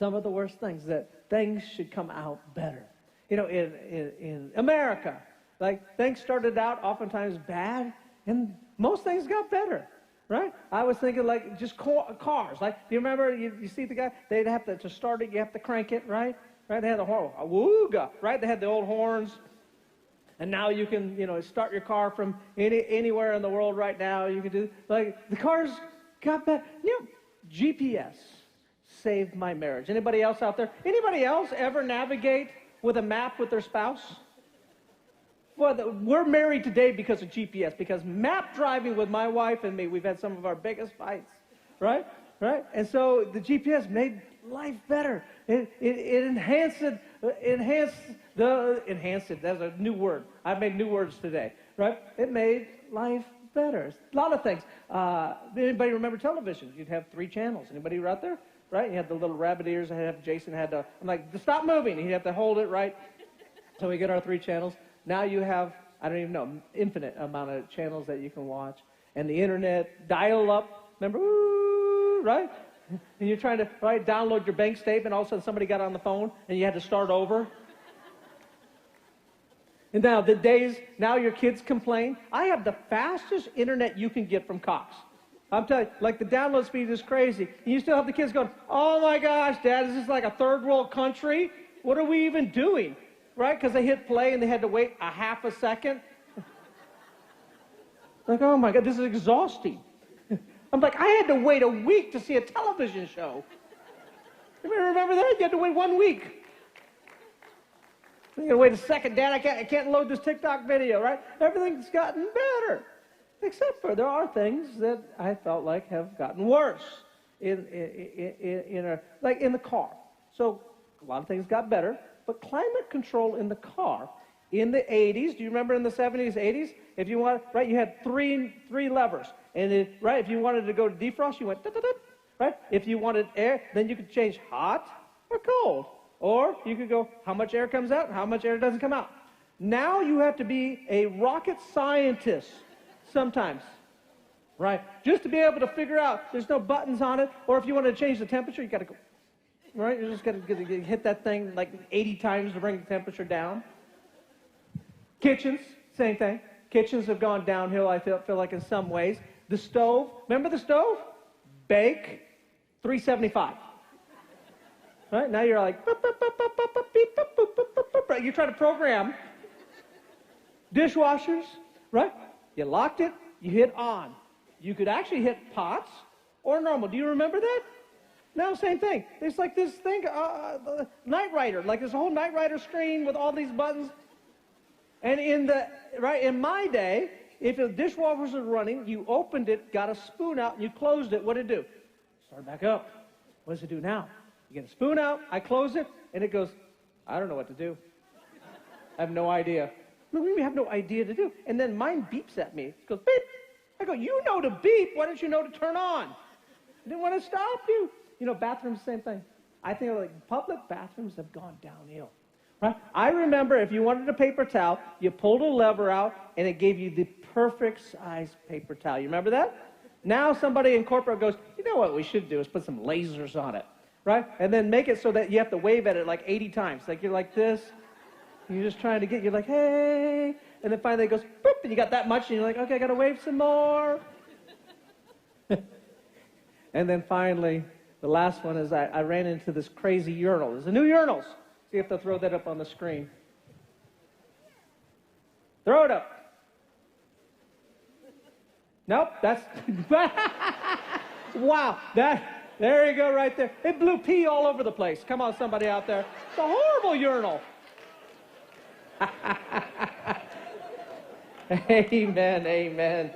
some of the worst things, that things should come out better. You know, in America, like things started out oftentimes bad, and most things got better, right? I was thinking like just cars. Like, do you remember, you see the guy, they'd have to start it, you have to crank it, right? Right, they had the horn, a wooga, right? They had the old horns. And now you can, you know, start your car from anywhere in the world right now. You can do, like, the cars got better. You know, GPS saved my marriage. Anybody else out there? Anybody else ever navigate with a map with their spouse? Well, we're married today because of GPS, because map driving with my wife and me, we've had some of our biggest fights, right? Right? And so the GPS made life better. It enhanced it. That's a new word. I've made new words today, right? It made life better. A lot of things. Anybody remember television? You'd have 3 channels. Anybody out there? Right? You had the little rabbit ears. Jason had to, I'm like, stop moving. He'd have to hold it, right? So we get our 3 channels. Now you have, I don't even know, infinite amount of channels that you can watch. And the internet, dial up. Remember? Ooh, right? And you're trying to download your bank statement. All of a sudden somebody got on the phone and you had to start over. And now your kids complain. I have the fastest internet you can get from Cox. I'm telling you, like the download speed is crazy. And you still have the kids going, oh my gosh, Dad, is this like a third world country? What are we even doing? Right? Because they hit play and they had to wait a half a second. Like, oh my God, this is exhausting. I'm like, I had to wait a week to see a television show. You remember that? You had to wait 1 week. You gotta wait a second, Dad, I can't load this TikTok video, right? Everything's gotten better. Except for there are things that I felt like have gotten worse like in the car. So a lot of things got better, but climate control in the car in the 80s, do you remember in the 70s, 80s? If you want, right, you had three levers. And if you wanted to go to defrost, you went, right? If you wanted air, then you could change hot or cold. Or you could go, how much air comes out and how much air doesn't come out. Now you have to be a rocket scientist sometimes, right? Just to be able to figure out there's no buttons on it. Or if you want to change the temperature, you got to go, right? You just got to hit that thing like 80 times to bring the temperature down. Kitchens, same thing. Kitchens have gone downhill, I feel like, in some ways. The stove, remember the stove? Bake, $3.75. Right? Now you're like, you're trying to program. Dishwashers, right? You locked it, you hit on. You could actually hit pots or normal. Do you remember that? Now, same thing. It's like this thing, Knight Rider, like this whole Knight Rider screen with all these buttons. And in my day, if a dishwasher was running, you opened it, got a spoon out, and you closed it. What did it do? Start back up. What does it do now? You get a spoon out, I close it, and it goes, I don't know what to do. I have no idea. No, we have no idea to do. And then mine beeps at me. It goes, beep. I go, you know to beep. Why don't you know to turn on? I didn't want to stop you. You know, bathrooms, same thing. I think like public bathrooms have gone downhill. Right? I remember if you wanted a paper towel, you pulled a lever out, and it gave you the perfect size paper towel. You remember that? Now somebody in corporate goes, you know what we should do is put some lasers on it, right? And then make it so that you have to wave at it like 80 times. Like you're like this, and you're just trying to you're like, hey, and then finally it goes, boop, and you got that much, and you're like, okay, I got to wave some more. And then finally, the last one is I ran into this crazy urinal. There's a new urinals. See if they'll throw that up on the screen. Throw it up. Nope, that's... Wow, there you go right there. It blew pee all over the place. Come on, somebody out there. It's a horrible urinal. Amen, amen.